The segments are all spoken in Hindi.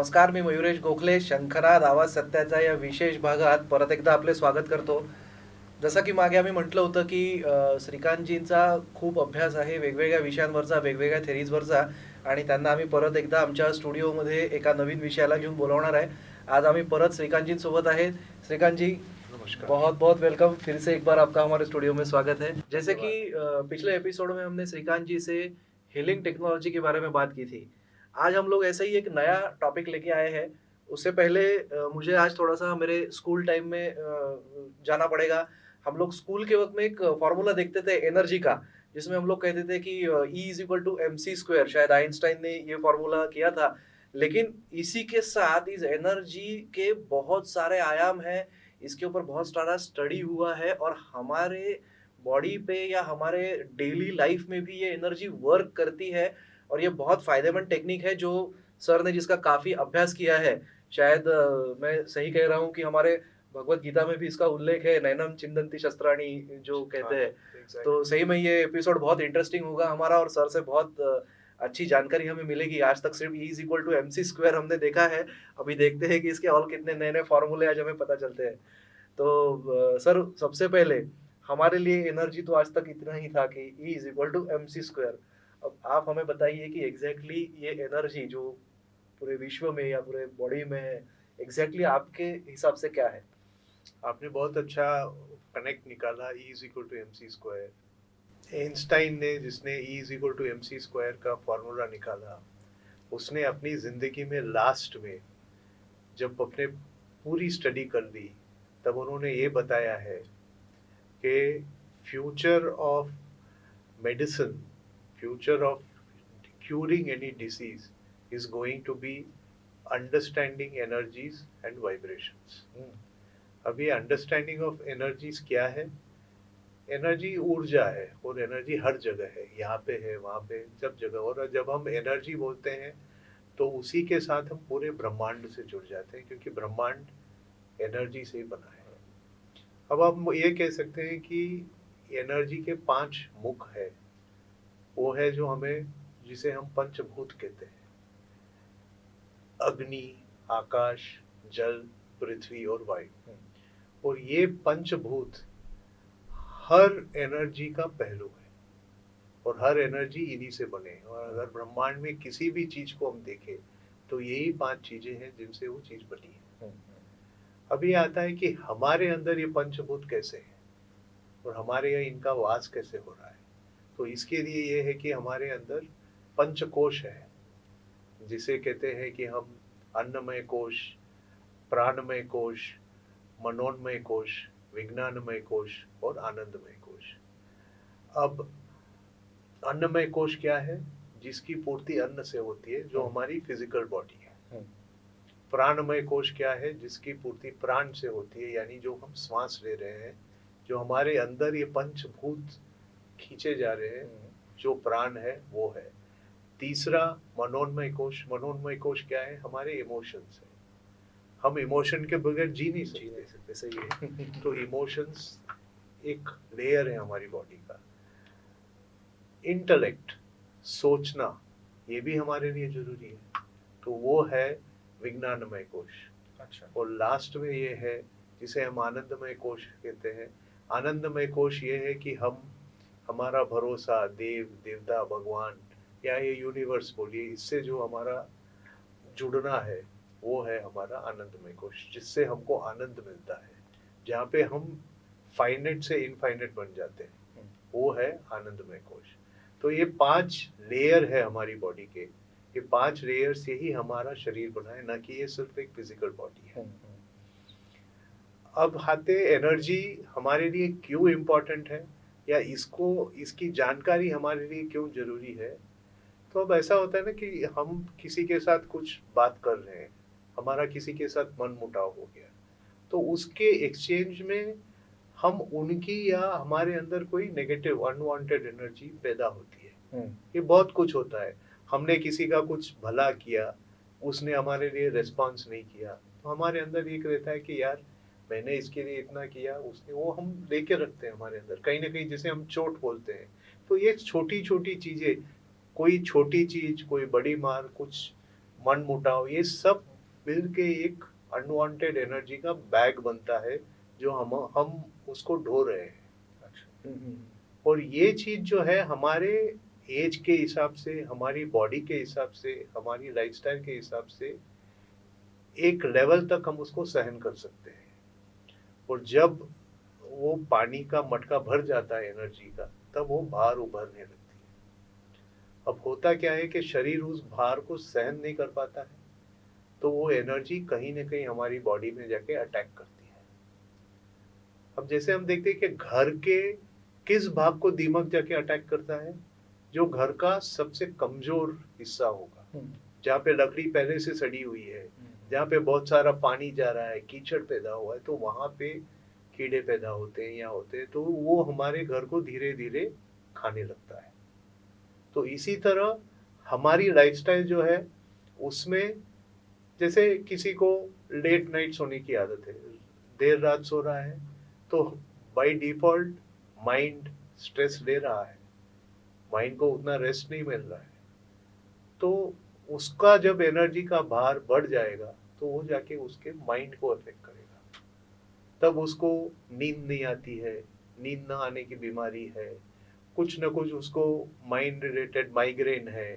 नमस्कार, मी मयुरेश गोखले. शंखनाद आवाज सत्याचा या विशेष भागात परत एकदा आपले स्वागत करतो. जसं की मागे आम्ही म्हटलं होतं की श्रीकांतजींचा खूप अभ्यास आहे वेगवेगळ्या विषयांवरचा, वेगवेगळ्या थेरीजवरचा आणि त्यांना आम्ही परत एकदा आमच्या स्टुडिओमध्ये एका नवीन विषयाला घेऊन बोलवणार आहे. आज आम्ही परत श्रीकांतजींसोबत आहेत. श्रीकांत जी, नमस्कार। बहुत बहुत वेलकम। फिर से एक बार आपका हमारे स्टूडियो में स्वागत है। जैसे कि पिछले एपिसोड में हमने श्रीकांत जी से हीलिंग टेक्नोलॉजी के बारे में बात की थी। आज हम लोग ऐसे ही एक नया टॉपिक लेके आए हैं। उससे पहले मुझे आज थोड़ा-सा मेरे स्कूल टाइम में जाना पड़ेगा। हम लोग स्कूल के वक़्त में एक फ़ॉर्मूला देखते थे एनर्जी का, जिसमें हम लोग कहते थे कि E is equal to mc square, शायद आइंस्टाइन ने ये फ़ॉर्मूला किया था। लेकिन इसी के साथ इस एनर्जी के बहुत सारे आयाम हैं, इसके ऊपर बहुत सारा स्टडी हुआ है और हमारे बॉडी पे या हमारे डेली लाइफ़ में भी ये एनर्जी वर्क करती है और ये बहुत फ़ायदेमंद टेक्निक है जो सर ने जिसका काफ़ी अभ्यास किया है। शायद मैं सही कह रहा हूँ कि हमारे भगवत गीता में भी इसका उल्लेख है, नैनम छिन्दन्ति शस्त्राणि जो कहते हाँ, हैं। तो एग्ज़ैक्टली। सही में ये एपिसोड बहुत इंटरेस्टिंग होगा हमारा और सर से बहुत अच्छी जानकारी हमें मिलेगी। आज तक सिर्फ़ E is equal to mc square हमने देखा है। अभी देखते हैं कि इसके और कितने नए-नए फ़ॉर्मूले आज हमें पता चलते हैं। तो सर, सबसे पहले हमारे लिए एनर्जी तो आज तक इतना ही था कि E is equal to mc square. अब आप हमें बताइए कि एग्ज़ैक्टली ये एनर्जी जो पूरे विश्व में या पूरे बॉडी में है, एग्ज़ैक्टली आपके हिसाब से क्या है? आपने बहुत अच्छा कनेक्ट निकाला E is equal to mc square. Einstein ने जिसने E is equal to mc square का फॉर्मूला निकाला, उसने अपनी ज़िंदगी में लास्ट में जब अपने पूरी स्टडी कर ली, तब उन्होंने ये बताया है कि future of medicine, future of curing any disease is going to be understanding energies and vibrations. Hmm, अब ये अंडरस्टैंडिंग ऑफ एनर्जीज क्या है? एनर्जी ऊर्जा है और एनर्जी हर जगह है, यहाँ पे है, वहाँ पे, सब जगह। और जब हम एनर्जी बोलते हैं तो उसी के साथ हम पूरे ब्रह्मांड से जुड़ जाते हैं, क्योंकि ब्रह्मांड एनर्जी से ही बना है। अब हम ये कह सकते हैं कि एनर्जी के 5 मुख है। वो है जो हमें, जिसे हम पंचभूत कहते हैं: अग्नि, आकाश, जल, पृथ्वी और वायु। हुँ, और ये पंचभूत हर एनर्जी का पहलू है और हर एनर्जी इन्हीं से बने हैं। और अगर ब्रह्मांड में किसी भी चीज को हम देखें तो यही 5 चीजें हैं जिनसे वो चीज बनी है। हुँ, अब ये आता है कि हमारे अंदर ये पंचभूत कैसे हैं और हमारे यहाँ इनका वास कैसे हो रहा है। तो इसके लिए ये है कि हमारे अंदर पंचकोश है, जिसे कहते हैं कि हम अन्नमय कोश, प्राणमय कोश, मनोन्मय कोश, विज्ञानमय कोश और आनंदमय कोश। अब अन्नमय कोश क्या है? जिसकी पूर्ति अन्न से होती है, जो हुँ, हमारी फिजिकल बॉडी है। हुँ, प्राणमय कोश क्या है? जिसकी पूर्ति प्राण से होती है, यानी जो हम श्वास ले रहे हैं, जो हमारे अंदर ये पंचभूत खींचे जा रहे हैं, हुँ, जो प्राण है वो है। तीसरा मनोन्मय कोश। मनोन्मय कोश क्या है? हमारे इमोशंस है। हम इमोशन के बगैर जी नहीं जी नहीं सकते। सकते, सही है। तो इमोशंस एक लेयर है हमारी बॉडी का। इंटेलेक्ट, सोचना, ये भी हमारे लिए जरूरी है, तो वो है विज्ञानमय कोश। अच्छा। और लास्ट में ये है जिसे हम आनंदमय कोश कहते हैं। आनंदमय कोश ये है कि हम, हमारा भरोसा देव, देवता, भगवान या ये यूनिवर्स बोलिए, इससे जो हमारा जुड़ना है वो है हमारा आनंदमय कोश, जिससे हमको आनंद मिलता है, जहाँ पे हम फाइनेट से इनफाइनेट बन जाते हैं, हुँ, वो है आनंदमय कोश। तो ये 5 लेयर है हमारी बॉडी के। ये 5 लेयर से ही हमारा शरीर बना है, ना कि ये सिर्फ एक फिजिकल बॉडी है। हुँ, हुँ, अब आते एनर्जी हमारे लिए क्यों इम्पोर्टेंट है, या इसको, इसकी जानकारी हमारे लिए क्यों जरूरी है। तो अब ऐसा होता है ना कि हम किसी के साथ कुछ बात कर रहे हैं, हमारा किसी के साथ मन मुटाव हो गया, तो उसके एक्सचेंज में हम उनकी या हमारे अंदर कोई नेगेटिव अनवांटेड एनर्जी पैदा होती है। हुँ, ये बहुत कुछ होता है। हमने किसी का कुछ भला किया, उसने हमारे लिए रिस्पॉन्स नहीं किया, तो हमारे अंदर एक रहता है कि यार मैंने इसके लिए इतना किया, उसने, वो हम लेके रखते हैं हमारे अंदर कहीं ना कहीं, जिसे हम चोट बोलते हैं। तो ये छोटी छोटी चीजें, कोई छोटी चीज, कोई बड़ी मार, कुछ मन मुटाव, ये सब मिल के एक अनवांटेड एनर्जी का बैग बनता है जो हम उसको ढो रहे हैं। अच्छा। और ये चीज जो है हमारे एज के हिसाब से, हमारी बॉडी के हिसाब से, हमारी लाइफस्टाइल के हिसाब से एक लेवल तक हम उसको सहन कर सकते हैं। और जब वो पानी का मटका भर जाता है एनर्जी का, तब वो भार उभरने लगती है। अब होता क्या है कि शरीर उस भार को सहन नहीं कर पाता है, तो वो एनर्जी कहीं ना कहीं हमारी बॉडी में जाके अटैक करती है। अब जैसे हम देखते हैं कि घर के किस भाग को दीमक जाके अटैक करता है, जो घर का सबसे कमजोर हिस्सा होगा, जहाँ पे लकड़ी पहले से सड़ी हुई है, जहाँ पे बहुत सारा पानी जा रहा है, कीचड़ पैदा हुआ है, तो वहां पे कीड़े पैदा होते हैं या होते हैं, तो वो हमारे घर को धीरे धीरे खाने लगता है। तो इसी तरह हमारी लाइफस्टाइल जो है उसमें, जैसे किसी को लेट नाइट सोने की आदत है, देर रात सो रहा है, तो बाय डिफॉल्ट माइंड स्ट्रेस ले रहा है, माइंड को उतना रेस्ट नहीं मिल रहा है, तो उसका जब एनर्जी का भार बढ़ जाएगा तो वो जाके उसके माइंड को अफेक्ट करेगा। तब उसको नींद नहीं आती है, नींद ना आने की बीमारी है, कुछ ना कुछ उसको माइंड रिलेटेड माइग्रेन है,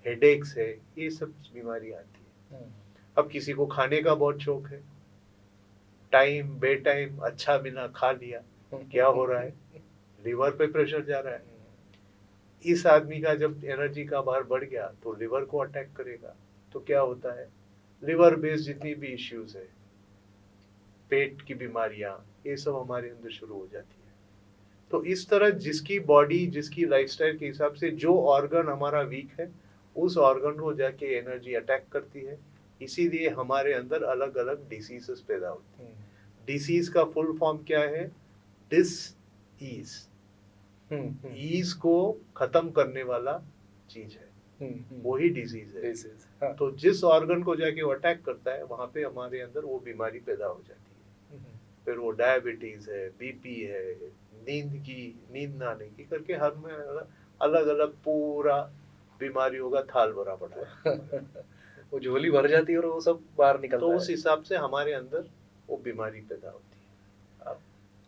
हेडेक्स है, ये सब बीमारी आती है। अब किसी को खाने का बहुत शौक है, टाइम बे टाइम अच्छा मिला खा लिया, क्या हो रहा है, लिवर पे प्रेशर जा रहा है। इस आदमी का जब एनर्जी का भार बढ़ गया तो लिवर को अटैक करेगा, तो क्या होता है, लिवर बेस्ड जितनी भी इश्यूज है, पेट की बीमारियां, ये सब हमारे अंदर शुरू हो जाती है। तो इस तरह जिसकी बॉडी, जिसकी लाइफस्टाइल के हिसाब से जो ऑर्गन हमारा वीक है, उस ऑर्गन को जाके एनर्जी अटैक करती है। इसीलिए हमारे अंदर अलग अलग डिसीजेस पैदा होती हैं। डिसीज का फुल फॉर्म क्या है, डिस ईज, ईज को खत्म करने वाला चीज है, वही डिजीज है। हाँ। तो जिस ऑर्गन को जाके वो अटैक करता है, वहां पे हमारे अंदर वो बीमारी पैदा हो जाती है। फिर वो डायबिटीज है, बीपी है, नींद ना आने की करके हर में अलग अलग पूरा बीमारियों का थाल भरा पड़ा है। वो झोली भर जाती है और वो सब बाहर निकलता तो है। उस हिसाब से हमारे अंदर वो बीमारी पैदा होती है।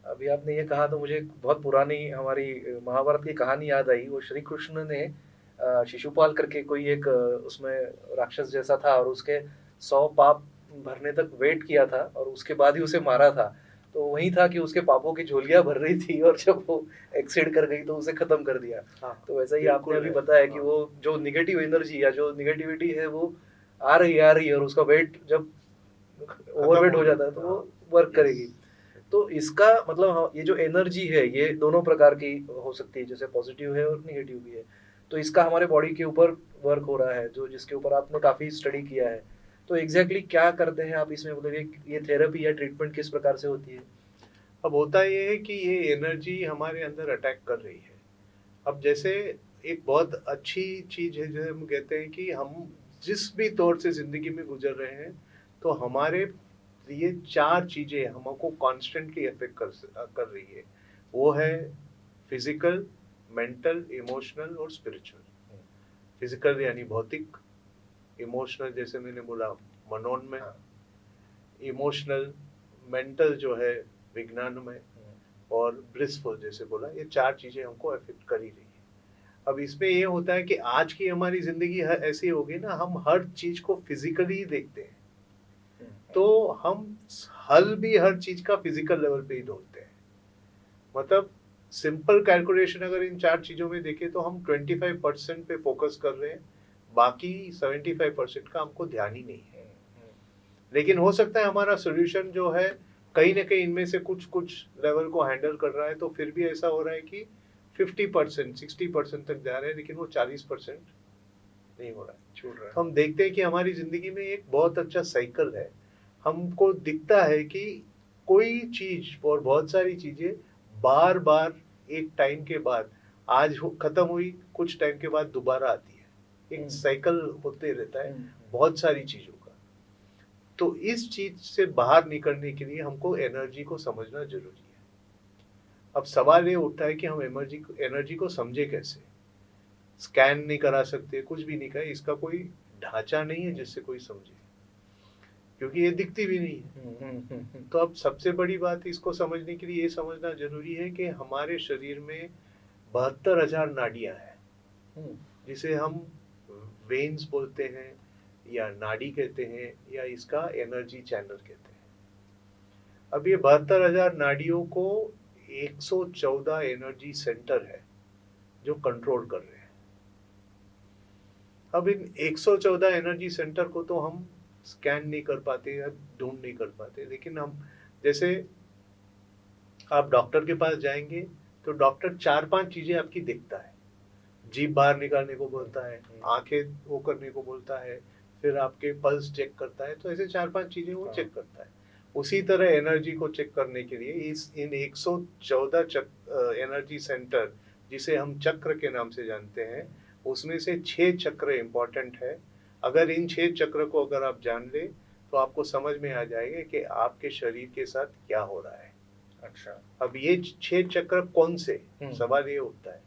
अभी आपने ये कहा तो मुझे बहुत पुरानी हमारी महाभारत की कहानी याद आई। वो श्री कृष्ण ने शिशुपाल करके कोई एक उसमें राक्षस जैसा था और उसके 100 पाप भरने तक वेट किया था और उसके बाद ही उसे मारा था। तो वही था कि उसके पापों की झोलियां भर रही थी और जब वो एक्सीड कर गई तो उसे खत्म कर दिया। हाँ, तो वैसा ही आपने अभी है। बताया कि हाँ। वो जो निगेटिव एनर्जी या जो निगेटिविटी है वो आ रही है और उसका वेट जब ओवरवेट हो जाता है तो वो वर्क करेगी। तो इसका मतलब ये जो एनर्जी है ये दोनों प्रकार की हो सकती है, जैसे पॉजिटिव है और निगेटिव भी है। तो इसका हमारे बॉडी के ऊपर वर्क हो रहा है, जो जिसके ऊपर आपने काफी स्टडी किया है। तो एग्जैक्टली क्या करते हैं आप इसमें, मतलब ये थेरेपी या ट्रीटमेंट किस प्रकार से होती है? अब होता ये है कि ये एनर्जी हमारे अंदर अटैक कर रही है। अब जैसे एक बहुत अच्छी चीज है जो हम कहते हैं कि हम जिस भी तौर से जिंदगी में गुजर रहे हैं, तो हमारे ये 4 चीजें हमको कॉन्स्टेंटली अफेक्ट कर रही है। वो है फिजिकल, मेंटल, इमोशनल और स्पिरिचुअल। फिजिकल यानी भौतिक, इमोशनल जैसे मैंने बोला मनोन्मय, इमोशनल, मेंटल जो है विज्ञान में, और ब्लिसफुल जैसे बोला, ये 4 चीजें हमको अफेक्ट कर ही रही है। अब इसमें ये होता है कि आज की हमारी जिंदगी ऐसी हो गई ना, हम हर चीज को फिजिकली देखते हैं, तो हम हल भी हर चीज का फिजिकल लेवल पे ही ढूंढते हैं। मतलब सिंपल कैलकुलेशन अगर इन 4 चीजों में देखें तो हम 25% पे फोकस कर रहे हैं, बाकी 75% का हमको ध्यान ही नहीं है। लेकिन हो सकता है हमारा सोल्यूशन जो है कहीं ना कहीं इनमें से कुछ कुछ लेवल को हैंडल कर रहा है, तो फिर भी ऐसा हो रहा है कि 50% 60% तक जा रहे हैं, लेकिन वो 40% नहीं हो रहा है, छूट रहा है। तो हम देखते हैं कि हमारी जिंदगी में एक बहुत अच्छा साइकिल है। हमको दिखता है कि कोई चीज और बहुत सारी चीजें बार बार एक टाइम के बाद आज खत्म हुई, कुछ टाइम के बाद दोबारा आती है। एक साइकिल होते रहता है बहुत सारी चीजों का। तो इस चीज से बाहर निकलने के लिए हमको एनर्जी को समझना जरूरी है। अब सवाल ये उठता है कि हम एनर्जी को समझे कैसे। स्कैन नहीं करा सकते, कुछ भी नहीं करे, इसका कोई ढांचा नहीं है जिससे कोई समझे। क्योंकि ये दिखती भी नहीं है। तो अब सबसे बड़ी बात इसको समझने के लिए ये समझना जरूरी है कि हमारे शरीर में 72,000 नाड़ियां हैं, जिसे हम वेन्स बोलते हैं या नाड़ी कहते हैं या इसका एनर्जी चैनल कहते हैं। अब ये 72,000 नाड़ियों को 114 एनर्जी सेंटर है जो कंट्रोल कर रहे हैं। अब इन 114 एनर्जी सेंटर को तो हम स्कैन नहीं कर पाते या ढूंढ नहीं कर पाते, लेकिन हम जैसे आप डॉक्टर के पास जाएंगे तो डॉक्टर 4-5 चीजें आपकी देखता है। जीभ बाहर निकालने को बोलता है, आंखें वो करने को बोलता है, फिर आपके पल्स चेक करता है। तो ऐसे 4-5 चीजें वो चेक करता है। उसी तरह एनर्जी को चेक करने के लिए इन 114 एनर्जी सेंटर, जिसे हम चक्र के नाम से जानते हैं, उसमें से 6 चक्र इंपॉर्टेंट है। अगर इन 6 चक्र को अगर आप जान ले तो आपको समझ में आ जाएगा कि आपके शरीर के साथ क्या हो रहा है। अच्छा, अब ये 6 चक्र कौन से, सवाल ये होता है।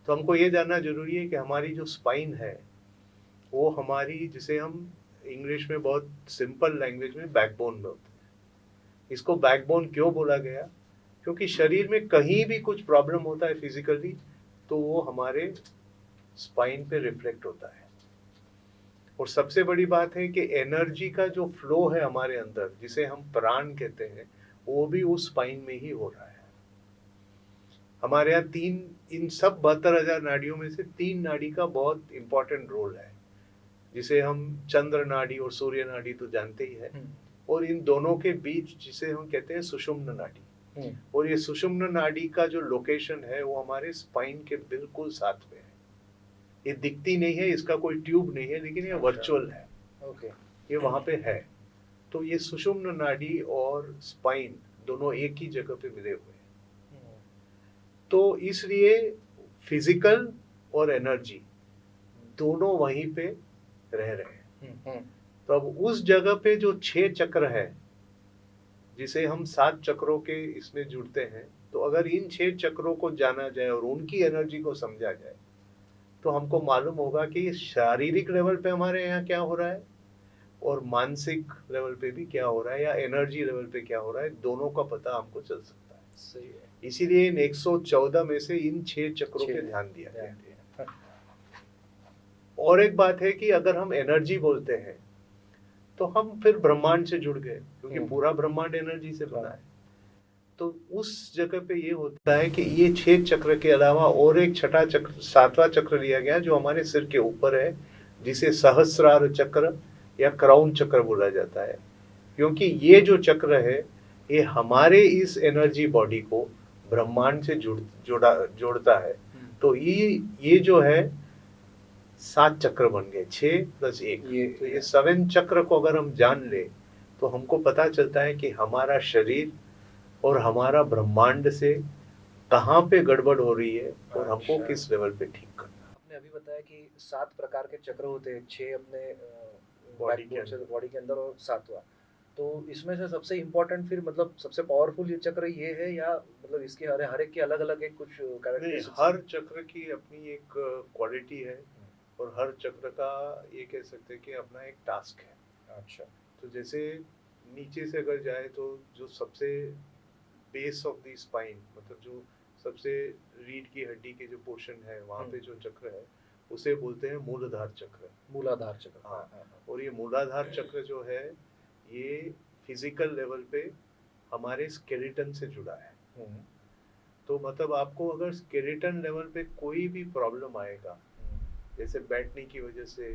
तो हमको ये जानना जरूरी है कि हमारी जो स्पाइन है वो हमारी, जिसे हम इंग्लिश में बहुत सिंपल लैंग्वेज में बैकबोन बोलते हैं। इसको बैकबोन क्यों बोला गया? क्योंकि शरीर में कहीं भी कुछ प्रॉब्लम होता है फिजिकली तो वो हमारे स्पाइन पे रिफ्लेक्ट होता है। और सबसे बड़ी बात है कि एनर्जी का जो फ्लो है हमारे अंदर, जिसे हम प्राण कहते हैं, वो भी उस स्पाइन में ही हो रहा है। हमारे यहाँ इन सब 72,000 नाड़ियों में से 3 नाड़ी का बहुत इंपॉर्टेंट रोल है, जिसे हम चंद्र नाड़ी और सूर्य नाड़ी तो जानते ही है। और इन दोनों के बीच जिसे हम कहते हैं सुषुम्न नाड़ी। और ये सुषुम्न नाड़ी का जो लोकेशन है वो हमारे स्पाइन के बिल्कुल साथ में है। ये दिखती नहीं है, इसका कोई ट्यूब नहीं है, लेकिन ये वर्चुअल है। ओके, ये वहां पे है। तो ये सुषुम्न नाड़ी और स्पाइन दोनों एक ही जगह पे मिले हुए हैं। तो इसलिए फिजिकल और एनर्जी दोनों वहीं पे रह रहे हैं। तो अब उस जगह पे जो 6 चक्र है, जिसे हम 7 चक्रों के इसमें जुड़ते हैं, तो अगर इन 6 चक्रों को जाना जाए और उनकी एनर्जी को समझा जाए तो हमको मालूम होगा कि शारीरिक लेवल पे हमारे यहाँ क्या हो रहा है और मानसिक लेवल पे भी क्या हो रहा है, या एनर्जी लेवल पे क्या हो रहा है, दोनों का पता हमको चल सकता है। सही है। इसीलिए इन 114 में से इन 6 चक्रों पे ध्यान दिया गया है। और एक बात है कि अगर हम एनर्जी बोलते हैं तो हम फिर ब्रह्मांड से जुड़ गए, क्योंकि पूरा ब्रह्मांड एनर्जी से बना है। तो उस जगह पे ये होता है कि ये 6 चक्र के अलावा और एक छठा चक्र, 7वां चक्र लिया गया जो हमारे सिर के ऊपर है, जिसे सहस्रार चक्र या क्राउन चक्र बोला जाता है। क्योंकि ये जो चक्र है ये हमारे इस एनर्जी बॉडी को ब्रह्मांड से जोड़ता है। तो ये जो है 7 चक्र बन गए, 6 + 1। तो ये 7 चक्र को अगर हम जान ले तो हमको पता चलता है कि हमारा शरीर और हमारा ब्रह्मांड से कहाँ पे गड़बड़ हो रही है और हमको किस लेवल पे ठीक करना है। आपने अभी बताया कि 7 प्रकार के चक्र होते हैं, 6 अपने बॉडी के अंदर और 7वां। तो इसमें से सबसे इम्पोर्टेंट फिर मतलब सबसे पावरफुल ये चक्र ये है, या मतलब इसके हर एक के अलग अलग एक कुछ कैरेक्टरिस्टिक्स? हर चक्र की अपनी एक क्वालिटी है और हर चक्र का ये कह सकते हैं कि अपना एक टास्क है। अच्छा, तो जैसे नीचे से अगर जाए तो जो सबसे बेस ऑफ द स्पाइन, मतलब जो सबसे रीढ़ की हड्डी के जो पोर्शन है वहाँ पे जो चक्र है उसे बोलते हैं मूलाधार चक्र। मूलाधार चक्र। हाँ। और ये मूलाधार चक्र जो है ये फिजिकल लेवल पे हमारे स्केलेटन से जुड़ा है। तो मतलब आपको अगर स्केलेटन लेवल पे कोई भी प्रॉब्लम आएगा, जैसे बैठने की वजह से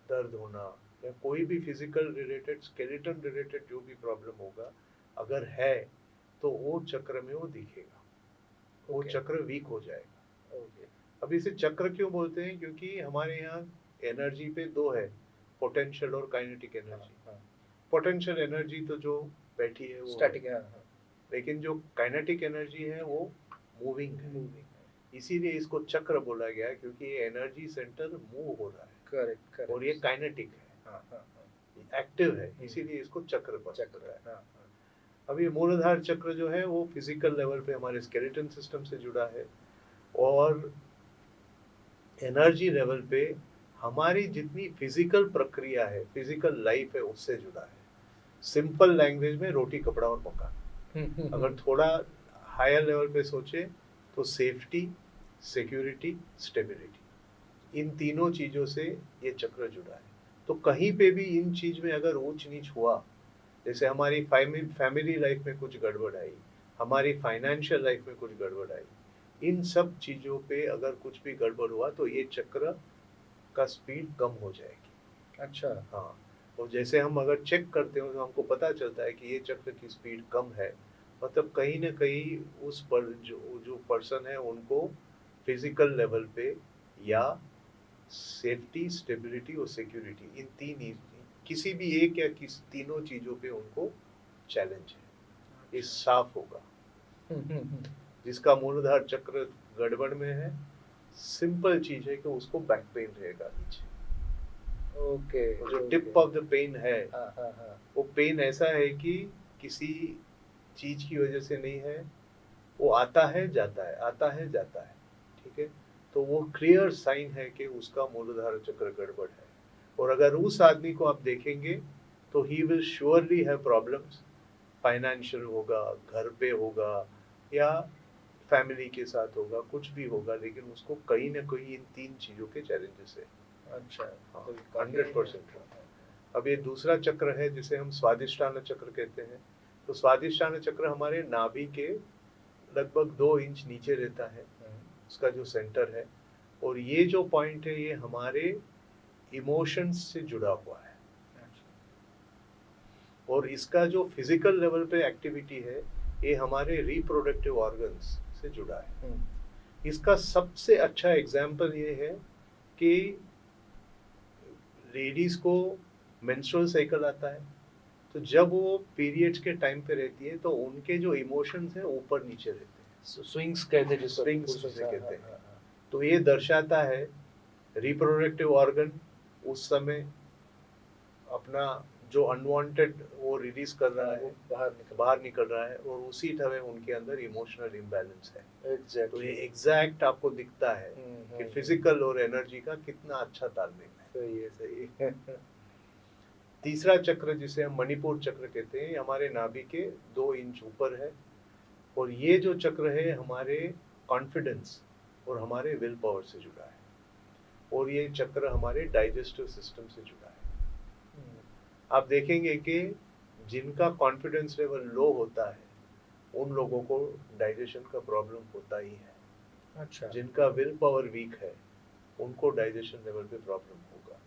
दर्द होना या कोई भी फिजिकल रिलेटेड, स्केलेटन रिलेटेड जो भी प्रॉब्लम होगा, अगर है तो वो चक्र में वो दिखेगा। वो चक्र वीक हो जाएगा। अब इसे चक्र क्यों बोलते हैं? क्योंकि हमारे यहाँ एनर्जी पे 2 है, पोटेंशियल और काइनेटिक एनर्जी। पोटेंशियल एनर्जी तो जो बैठी है वो स्टैटिक है, लेकिन जो काइनेटिक एनर्जी है वो मूविंग है। इसीलिए इसको चक्र बोला गया है, क्योंकि ये एनर्जी सेंटर मूव हो रहा है। करेक्ट। और ये काइनेटिक है, एक्टिव है, इसीलिए इसको चक्र बोला है। अब ये मूलाधार चक्र जो है वो फिजिकल लेवल पे हमारे स्केलेटन सिस्टम से जुड़ा है और एनर्जी लेवल पे हमारी जितनी फिजिकल प्रक्रिया है, फिजिकल लाइफ है, उससे जुड़ा है। सिंपल लैंग्वेज में रोटी कपड़ा और मकान। अगर थोड़ा हायर लेवल पे सोचे तो सेफ्टी, सिक्योरिटी, स्टेबिलिटी, इन तीनों चीजों से ये चक्र जुड़ा है। तो कहीं पे भी इन चीज में अगर ऊंच नीच हुआ, जैसे हमारी फैमिली लाइफ में कुछ गड़बड़ आई, हमारी फाइनेंशियल लाइफ में कुछ गड़बड़ आई, इन सब चीजों पे अगर कुछ भी गड़बड़ हुआ तो ये चक्र का स्पीड कम हो जाएगी। अच्छा। हाँ, और जैसे हम अगर चेक करते हो तो हमको पता चलता है कि ये चक्र की स्पीड कम है, मतलब कहीं ना कहीं उस पर जो पर्सन है उनको फिजिकल लेवल पे या सेफ्टी, स्टेबिलिटी और सिक्योरिटी, इन किसी भी एक या तीनों चीजों पे उनको चैलेंज है। ये साफ होगा। जिसका मूलाधार चक्र गड़बड़ में है, सिंपल चीज है कि उसको बैक पेन रहेगा नीचे। ओके। जो टिप ऑफ द पेन है, हाँ। वो पेन ऐसा है कि किसी चीज की वजह से नहीं है, वो आता है जाता है, आता है जाता है। ठीक है, तो वो क्लियर साइन है कि उसका मूलाधार चक्र गड़बड़ है। और अगर उस आदमी को आप देखेंगे तो he will surely have problems. Financial होगा, घर पे होगा, या फैमिली के साथ होगा, कुछ भी होगा, लेकिन उसको कहीं ना कहीं इन तीन चीजों के चैलेंजेस है। अच्छा। हाँ, तो काफी 100%। अब ये दूसरा चक्र है जिसे हम स्वादिष्टान चक्र कहते हैं। तो स्वादिष्टान चक्र हमारे नाभि के लगभग 2 इंच नीचे रहता है, उसका जो सेंटर है। और ये जो पॉइंट है ये हमारे इमोशंस से जुड़ा हुआ है। और इसका जो फिजिकल लेवल पे एक्टिविटी है, ये हमारे रिप्रोडक्टिव ऑर्गन्स से जुड़ा है। इसका सबसे अच्छा एग्जाम्पल ये है कि लेडीज को मेंस्ट्रुअल साइकिल आता है, तो जब वो पीरियड्स के टाइम पे रहती है तो उनके जो इमोशंस हैं ऊपर नीचे रहते हैं। स्विंग्स कहते हैं जिसको, स्विंग्स जिसे जिसे कहते हैं। तो ये दर्शाता है रिप्रोडक्टिव ऑर्गन उस समय अपना जो अनवांटेड वो रिलीज कर रहा है, बाहर निकल रहा है, और उसी तरह उनके अंदर इमोशनल इम्बैलेंस है। तो ये एग्जैक्ट आपको दिखता है कि फिजिकल और एनर्जी का कितना अच्छा तालमेल है। सही है। तीसरा चक्र जिसे हम मणिपुर चक्र कहते हैं, हमारे नाभि के 2 इंच ऊपर है। और ये जो चक्र है हमारे कॉन्फिडेंस और हमारे विल पावर से जुड़ा है। और ये चक्र हमारे डाइजेस्टिव सिस्टम से जुड़ा है। आप देखेंगे कि जिनका कॉन्फिडेंस लेवल लो होता है उन लोगों को डाइजेशन का प्रॉब्लम होता ही है। अच्छा। जिनका विल पावर वीक है उनको डाइजेशन लेवल पे प्रॉब्लम होगा।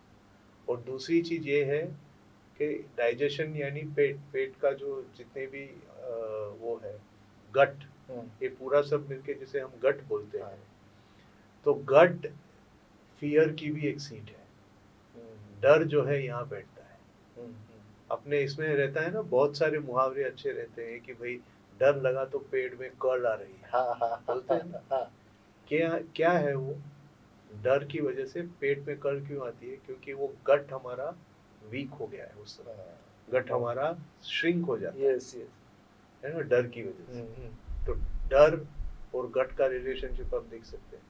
और दूसरी चीज ये है कि डाइजेशन यानी पेट का जो जितने भी वो है गट, ये पूरा सब मिलके जिसे हम गट बोलते हैं। तो गट फियर की भी एक सीट है। डर जो है यहाँ बैठता है। अपने इसमें रहता है ना, बहुत सारे मुहावरे अच्छे रहते हैं कि भाई डर लगा तो पेट में कर्ल आ रही है, बोलते हैं ना। क्या है वो डर की वजह से पेट में कर्ल क्यों आती है? क्योंकि वो गट हमारा वीक हो गया है, उस समय गट हमारा श्रिंक हो जाता है ना, डर की वजह से। तो डर और गट का रिलेशनशिप आप देख सकते हैं।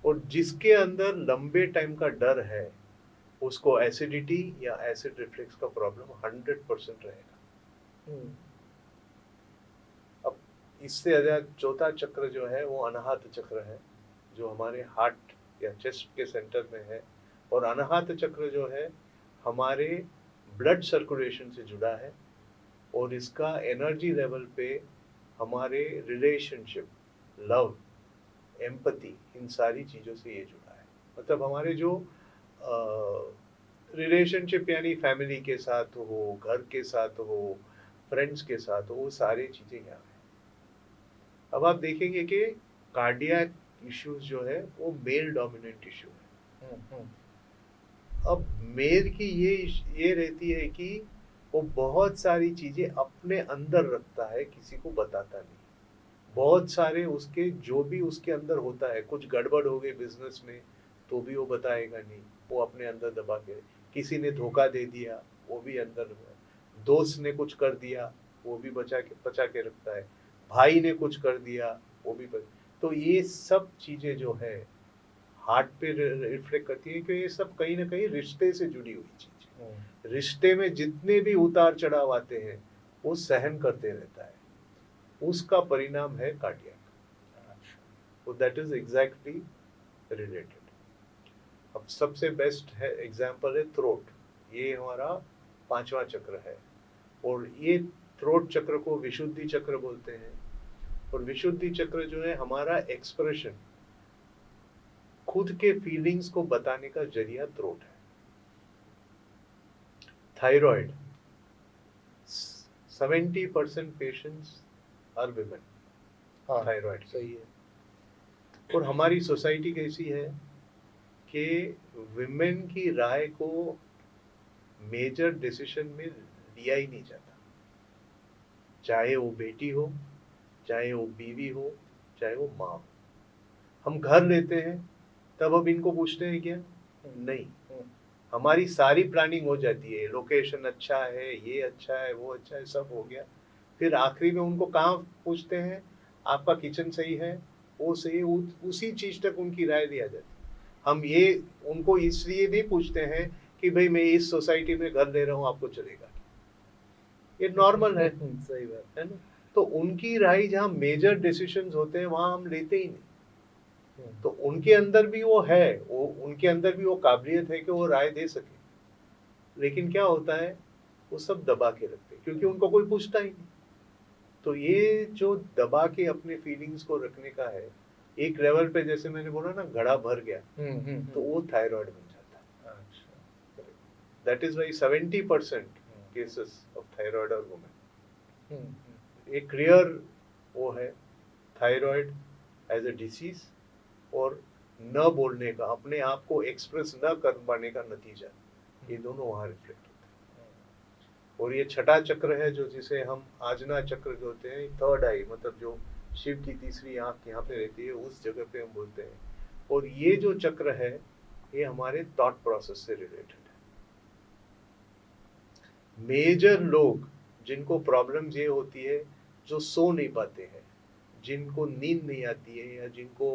और जिसके अंदर लंबे टाइम का डर है उसको एसिडिटी या एसिड रिफ्लक्स का प्रॉब्लम 100% रहेगा। अब इससे ज्यादा चौथा चक्र जो है वो अनाहत चक्र है, जो हमारे हार्ट या चेस्ट के सेंटर में है। और अनाहत चक्र जो है हमारे ब्लड सर्कुलेशन से जुड़ा है। और इसका एनर्जी लेवल पे हमारे रिलेशनशिप, लव, एम्पैथी, इन सारी चीज़ों से ये जुड़ा है। मतलब हमारे जो रिलेशनशिप यानी फैमिली के साथ हो, घर के साथ हो, फ्रेंड्स के साथ हो, वो सारी चीज़ें यहाँ है। अब आप देखेंगे कि कार्डियक इश्यूज जो है वो मेल डोमिनेंट इश्यू है। अब मेल की ये रहती है कि वो बहुत सारी चीजें अपने अंदर रखता है, किसी को बताता नहीं। बहुत सारे उसके जो भी उसके अंदर होता है, कुछ गड़बड़ हो गई बिजनेस में तो भी वो बताएगा नहीं, वो अपने अंदर दबा के। किसी ने धोखा दे दिया वो भी अंदर, दोस्त ने कुछ कर दिया वो भी बचा के रखता है, भाई ने कुछ कर दिया वो भी तो ये सब चीजें जो है हार्ट पे रिफ्लेक्ट करती है, क्योंकि ये सब कहीं ना कहीं रिश्ते से जुड़ी हुई चीज है। रिश्ते में जितने भी उतार चढ़ाव आते हैं वो सहन करते रहता है, उसका परिणाम है कार्डियक। तो दैट इज एग्जैक्टली रिलेटेड। अब सबसे बेस्ट है एग्जाम्पल है थ्रोट। ये हमारा 5वां चक्र है, और ये थ्रोट चक्र को विशुद्धि चक्र बोलते हैं। और विशुद्धि चक्र जो है हमारा एक्सप्रेशन, खुद के फीलिंग्स को बताने का जरिया थ्रोट है। Thyroid, 70% patients are women. हाँ, थायराइड सही है। और हमारी सोसाइटी कैसी है कि विमेन की राय को मेजर डिसीजन में लिया ही नहीं जाता, चाहे वो बेटी हो, चाहे वो बीवी हो, चाहे वो माँ हो। हम घर लेते हैं तब अब इनको पूछते हैं क्या? नहीं, हमारी सारी प्लानिंग हो जाती है, लोकेशन अच्छा है, ये अच्छा है, वो अच्छा है, सब हो गया। फिर आखिरी में उनको कहाँ पूछते हैं? आपका किचन सही है, वो सही, उसी चीज तक उनकी राय लिया जाती है। हम ये उनको इसलिए नहीं पूछते हैं कि भाई मैं इस सोसाइटी में घर ले रहा हूँ, आपको चलेगा? ये नॉर्मल है। सही बात है ना? तो उनकी राय जहाँ मेजर डिसीजंस होते हैं वहां हम लेते ही नहीं। तो उनके अंदर भी वो है, वो उनके अंदर भी वो काबिलियत है कि वो राय दे सके, लेकिन क्या होता है वो सब दबा के रखते हैं, क्योंकि उनको कोई पूछता ही नहीं। तो ये जो दबा के अपने फीलिंग्स को रखने का है, एक लेवल पे जैसे मैंने बोला ना, घड़ा भर गया, तो वो थायराइड बन जाता है। That is why 70% cases of thyroid और वुमेन। एक क्लियर वो है थायराइड एज ए डिसीज, और न बोलने का, अपने आप को एक्सप्रेस न कर पाने का नतीजा, ये दोनों वहां रिफ्लेक्ट होते हैं। और ये छठा चक्र है जो जिसे हम आजना चक्र जो होते हैं, थर्ड आई, मतलब जो शिव की तीसरी आंख यहाँ पे रहती है, उस जगह पे हम बोलते हैं। और ये जो चक्र है ये हमारे थॉट प्रोसेस से रिलेटेड है। मेजर लोग जिनको प्रॉब्लम्स ये होती है, जो सो नहीं पाते हैं, जिनको नींद नहीं आती है, या जिनको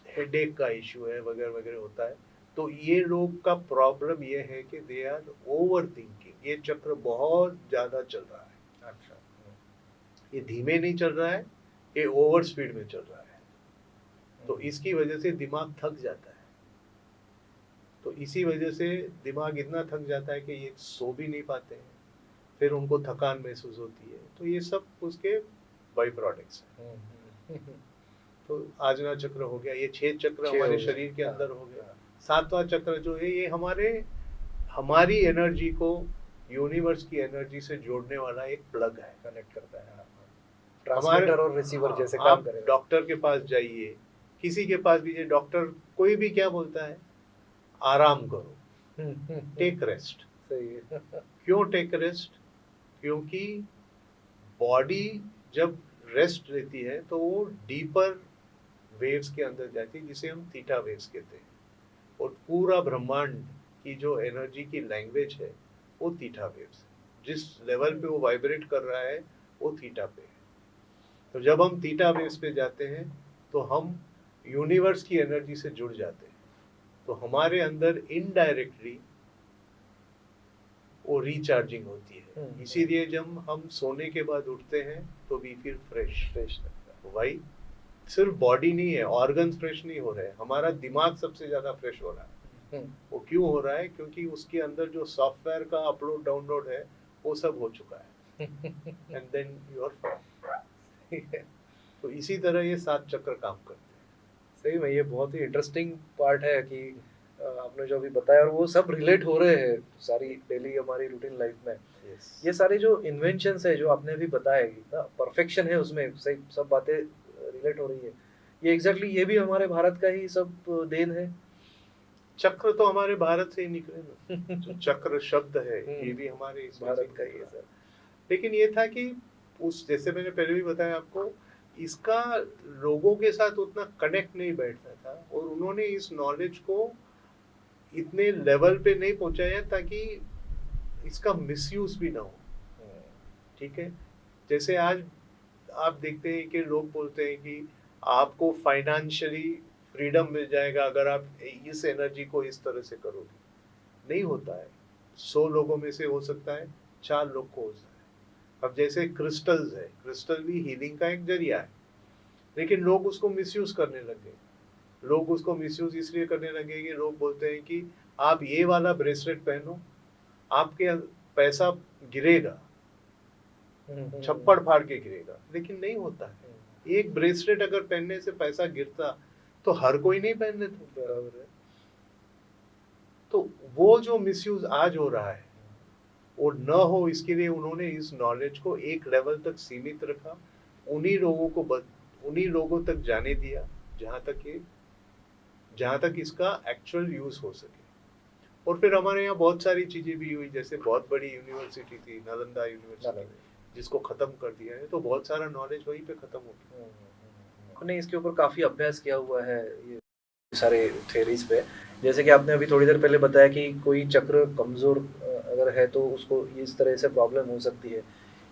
हेडेक का इश्यू है वगैरह वगैरह होता है, तो ये लोग का प्रॉब्लम ये है कि दे आर ओवर थिंकिंग। ये चक्र बहुत ज्यादा चल रहा है। अच्छा। ये धीमे नहीं चल रहा है, ये ओवर स्पीड में चल रहा है। तो इसकी वजह से दिमाग थक जाता है। तो इसी वजह से दिमाग इतना थक जाता है कि ये सो भी नहीं पाते हैं, फिर उनको थकान महसूस होती है। तो ये सब उसके बाई प्रोडक्ट्स हैं। तो आजना चक्र हो गया, ये 6 चक्र हमारे शरीर के अंदर हो गया। 7वां चक्र जो है ये हमारी एनर्जी को यूनिवर्स की एनर्जी से जोड़ने वाला एक प्लग है, कनेक्ट करता है। ट्रांसमीटर और रिसीवर जैसे काम आप करेगा। डॉक्टर के पास जाइए, किसी के पास भी जाइए, डॉक्टर कोई भी क्या बोलता है? आराम करो, टेक रेस्ट। सही है। क्यों टेक रेस्ट? क्योंकि बॉडी जब रेस्ट लेती है तो वो डीपर वेव्स के अंदर जाती है, जिसे हम थीटा वेव्स कहते हैं। और पूरा ब्रह्मांड की जो एनर्जी की लैंग्वेज है वो थीटा वेव्स है। जिस लेवल पे वो वाइब्रेट कर रहा है वो थीटा पे है। तो जब हम थीटा वेव्स पे जाते हैं तो हम यूनिवर्स की एनर्जी से जुड़ जाते हैं। तो हमारे अंदर इनडायरेक्टली वो रिचार्जिंग होती है। इसीलिए जब हम सोने के बाद उठते हैं तो वी फील फ्रेश लगता है। वाई? सिर्फ बॉडी नहीं है, ऑर्गन्स फ्रेश नहीं हो रहे हैं, हमारा दिमाग सबसे ज्यादा फ्रेश हो रहा है। वो क्यों हो रहा है? क्योंकि उसके अंदर जो सॉफ्टवेयर का अपलोड डाउनलोड है वो सब हो चुका है। And then you are fine. तो इसी तरह ये 7 चक्र काम करते हैं। सही में ये बहुत ही इंटरेस्टिंग पार्ट है कि आपने जो अभी बताया, और वो सब रिलेट हो रहे हैं सारी डेली हमारी रूटीन लाइफ में। ये सारे जो इन्वेंशंस है जो आपने अभी बताया, परफेक्शन है उसमें, सही सब बातें रिलेट हो रही है। ये एग्जैक्टली ये भी हमारे भारत का ही सब देन है। चक्र तो हमारे भारत से ही निकले ना। जो चक्र शब्द है ये भी हमारे इस भारत का ही है सर। लेकिन ये था कि उस, जैसे मैंने पहले भी बताया आपको, इसका लोगों के साथ उतना कनेक्ट नहीं बैठता था, और उन्होंने इस नॉलेज को इतने लेवल पे नहीं पहुंचाया ताकि इसका मिसयूज भी ना हो। ठीक है? जैसे आज आप देखते हैं कि लोग बोलते हैं कि आपको फाइनेंशियली फ्रीडम मिल जाएगा अगर आप इस एनर्जी को इस तरह से करोगे। नहीं होता है। 100 लोगों में से हो सकता है 4 लोग को हो सकता है। अब जैसे क्रिस्टल्स है, क्रिस्टल भी हीलिंग का एक जरिया है, लेकिन लोग उसको मिसयूज करने लगे। लोग उसको मिसयूज इसलिए करने लगे कि लोग बोलते हैं कि आप ये वाला ब्रेसलेट पहनो, आपके पैसा गिरेगा, छप्पड़ फाड़ के गिरेगा, लेकिन नहीं होता है। एक ब्रेसलेट अगर पहनने से पैसा गिरता तो हर कोई नहीं पहन लेता। बराबर है। तो वो जो मिसयूज आज हो रहा है वो न हो, इसके लिए उन्होंने इस नॉलेज को एक लेवल तक सीमित रखा, उन्हीं लोगों तक जाने दिया जहां तक इसका एक्चुअल यूज हो सके। और फिर हमारे यहाँ बहुत सारी चीजें भी हुई, जैसे बहुत बड़ी यूनिवर्सिटी थी नालंदा यूनिवर्सिटी, जिसको खत्म कर दिया है, तो बहुत सारा नॉलेज वहीं पे खत्म हो गया। आपने इसके ऊपर काफी अभ्यास किया हुआ है ये सारे थ्योरीज पे। जैसे कि आपने अभी थोड़ी देर पहले बताया कि कोई चक्र कमजोर अगर है तो उसको इस तरह से प्रॉब्लम हो सकती है।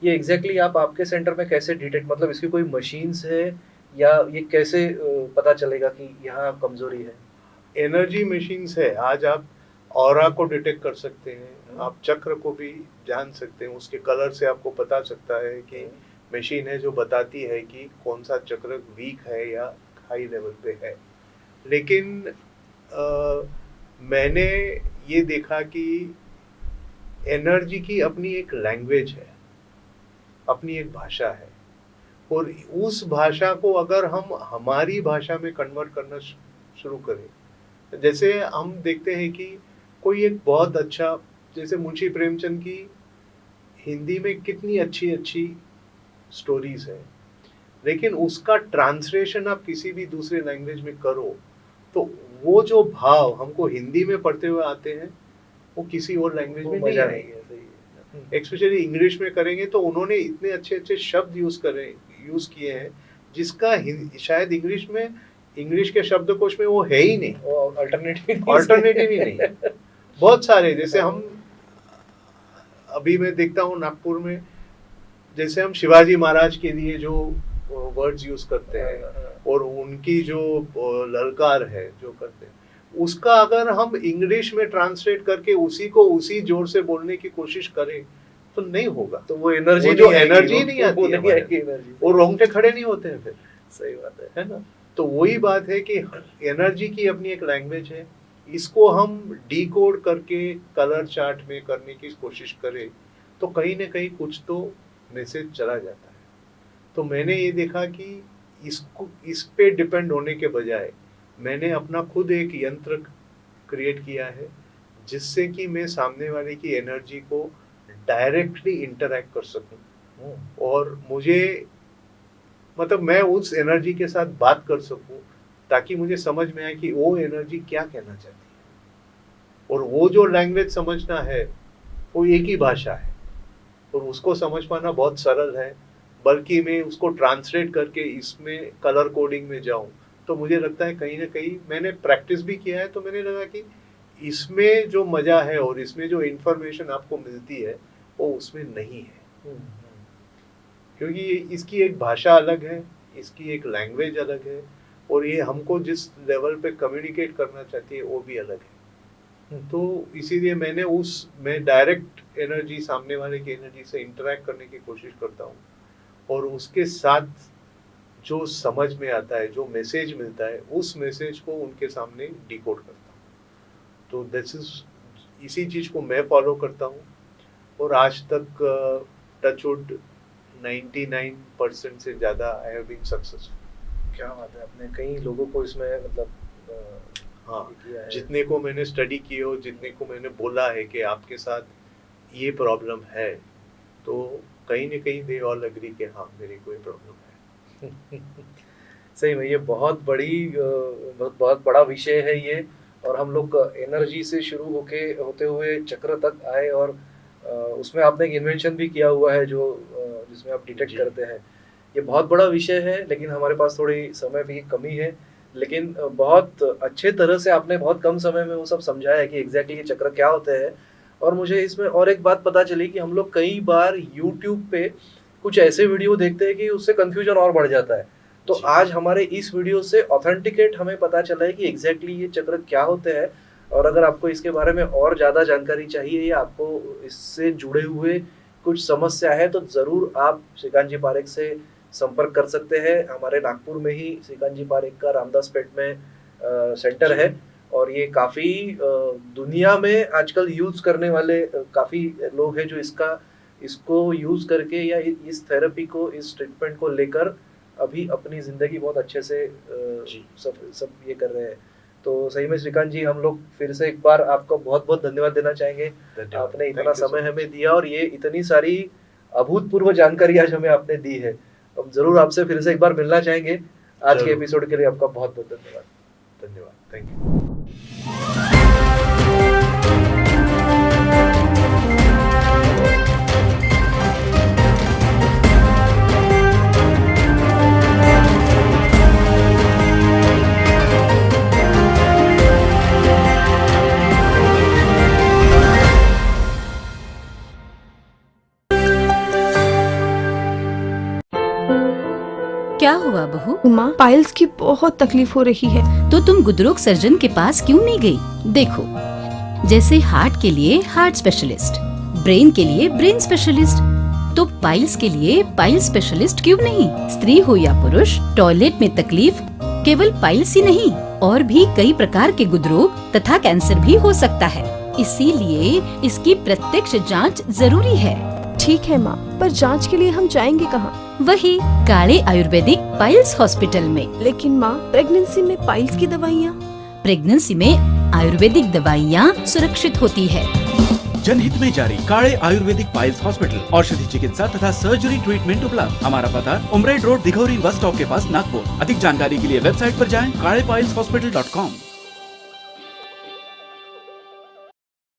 ये एग्जैक्टली आप आपके सेंटर में कैसे डिटेक्ट, मतलब इसकी कोई मशीन्स है या ये कैसे पता चलेगा कि यहाँ कमजोरी है? एनर्जी मशीन्स है। आज आप ऑरा को डिटेक्ट कर सकते हैं, आप चक्र को भी जान सकते हैं, उसके कलर से आपको पता सकता है कि मशीन है जो बताती है कि कौन सा चक्र वीक है या हाई लेवल पे है। लेकिन मैंने ये देखा कि एनर्जी की अपनी एक लैंग्वेज है, अपनी एक भाषा है, और उस भाषा को अगर हम हमारी भाषा में कन्वर्ट करना शुरू करें, जैसे हम देखते हैं कि कोई एक बहुत अच्छा, जैसे मुंशी प्रेमचंद की हिंदी में कितनी अच्छी अच्छी स्टोरीज है, लेकिन उसका ट्रांसलेशन आप किसी भी दूसरे लैंग्वेज में करो तो वो जो भाव हमको हिंदी में पढ़ते हुए आते हैं वो किसी और लैंग्वेज में नहीं आएंगे। एक्सपेशली इंग्लिश में करेंगे तो उन्होंने इतने अच्छे अच्छे शब्द यूज किए हैं जिसका शायद इंग्लिश के शब्दकोश में वो है ही नहीं, अल्टरनेटिव ही नहीं। बहुत सारे, जैसे हम अभी मैं देखता हूँ नागपुर में, जैसे हम शिवाजी महाराज के लिए जो वर्ड्स यूज करते हैं और उनकी जो ललकार है जो करते हैं, उसका अगर हम इंग्लिश में ट्रांसलेट करके उसी को उसी जोर से बोलने की कोशिश करें तो नहीं होगा। तो वो एनर्जी नहीं आती है, वो रोंगटे खड़े नहीं होते हैं फिर। सही बात है ना। तो वही बात है कि एनर्जी की अपनी एक लैंग्वेज है, इसको हम डिकोड करके कलर चार्ट में करने की कोशिश करें तो कहीं ना कहीं कुछ तो मैसेज चला जाता है। तो मैंने ये देखा कि इस पे डिपेंड होने के बजाय मैंने अपना खुद एक यंत्र क्रिएट किया है जिससे कि मैं सामने वाले की एनर्जी को डायरेक्टली इंटरैक्ट कर सकूं और मुझे, मतलब मैं उस एनर्जी के साथ बात कर सकूं ताकि मुझे समझ में आए कि वो एनर्जी क्या कहना चाहती है। और वो जो लैंग्वेज समझना है वो एक ही भाषा है और उसको समझ पाना बहुत सरल है, बल्कि मैं उसको ट्रांसलेट करके इसमें कलर कोडिंग में जाऊं तो मुझे लगता है कहीं ना कहीं, मैंने प्रैक्टिस भी किया है तो मैंने लगा कि इसमें जो मजा है और इसमें जो इंफॉर्मेशन आपको मिलती है वो उसमें नहीं है, क्योंकि इसकी एक भाषा अलग है, इसकी एक लैंग्वेज अलग है और ये हमको जिस लेवल पे कम्युनिकेट करना चाहती है वो भी अलग है। तो इसीलिए मैं डायरेक्ट एनर्जी, सामने वाले की एनर्जी से इंटरैक्ट करने की कोशिश करता हूँ और उसके साथ जो समझ में आता है, जो मैसेज मिलता है, उस मैसेज को उनके सामने डिकोड करता हूँ। तो इसी चीज को मैं फॉलो करता हूँ और आज तक टचवुड 99% से ज्यादा आई हैव बीन सक्सेसफुल। क्या बात है, आपने कई लोगों को इसमें मतलब हाँ, जितने को मैंने स्टडी की हो, जितने को मैंने बोला है कि आपके साथ ये प्रॉब्लम है, तो कहीं ना कहीं दे ऑल एग्री कि हाँ मेरी कोई प्रॉब्लम है। सही में ये बहुत बड़ा विषय है ये, और हम लोग एनर्जी से शुरू होते हुए चक्र तक आए और उसमें आपने एक इन्वेंशन भी किया हुआ है जो जिसमें आप डिटेक्ट करते हैं। ये बहुत बड़ा विषय है, लेकिन हमारे पास थोड़ी समय की कमी है, लेकिन बहुत अच्छे तरह से आपने बहुत कम समय में वो सब समझाया है कि एग्जैक्टली ये चक्र क्या होते हैं। और मुझे इसमें और एक बात पता चली कि हम लोग कई बार यूट्यूब पे कुछ ऐसे वीडियो देखते हैं कि उससे कंफ्यूजन और बढ़ जाता है। तो जी। आज हमारे इस वीडियो से ऑथेंटिकेट हमें पता चला है कि एग्जैक्टली ये चक्र क्या होते हैं। और अगर आपको इसके बारे में और ज़्यादा जानकारी चाहिए या आपको इससे जुड़े हुए कुछ समस्या है तो ज़रूर आप श्रीकांत जी पारेख से संपर्क कर सकते हैं। हमारे नागपुर में ही श्रीकांत जी पारेख का रामदास पेट में सेंटर है और ये काफ़ी दुनिया में आजकल यूज़ करने वाले काफ़ी लोग हैं जो इसको यूज़ करके या इस थेरेपी को, इस ट्रीटमेंट को लेकर अभी अपनी ज़िंदगी बहुत अच्छे से सब ये कर रहे हैं। तो सही में श्रीकांत जी, हम लोग फिर से एक बार आपको बहुत बहुत धन्यवाद देना चाहेंगे। आपने इतना समय हमें दिया और ये इतनी सारी अभूतपूर्व जानकारी आज हमें आपने दी है। हम जरूर आपसे फिर से एक बार मिलना चाहेंगे। आज के एपिसोड के लिए आपका बहुत बहुत धन्यवाद। Thank you. क्या हुआ बहू? माँ, पाइल्स की बहुत तकलीफ हो रही है। तो तुम गुदरोग सर्जन के पास क्यों नहीं गई? देखो, जैसे हार्ट के लिए हार्ट स्पेशलिस्ट, ब्रेन के लिए ब्रेन स्पेशलिस्ट, तो पाइल्स के लिए पाइल स्पेशलिस्ट क्यों नहीं? स्त्री हो या पुरुष, टॉयलेट में तकलीफ केवल पाइल्स ही नहीं, और भी कई प्रकार के गुदरोग तथा कैंसर भी हो सकता है। इसीलिए इसकी प्रत्यक्ष जांच जरूरी है। ठीक है माँ, पर जांच के लिए हम जाएंगे कहाँ? वही काले आयुर्वेदिक पाइल्स हॉस्पिटल में। लेकिन माँ, प्रेगनेंसी में पाइल्स की दवाइयाँ? प्रेगनेंसी में आयुर्वेदिक दवाइयाँ सुरक्षित होती है। जनहित में जारी काड़े आयुर्वेदिक पाइल्स हॉस्पिटल, औषधि चिकित्सा तथा सर्जरी ट्रीटमेंट उपलब्ध। हमारा पता उमरेड रोड, दिघौरी बस स्टॉप के पास, नागपुर। अधिक जानकारी के लिए वेबसाइट पर जाएं kadepailshhospital.com।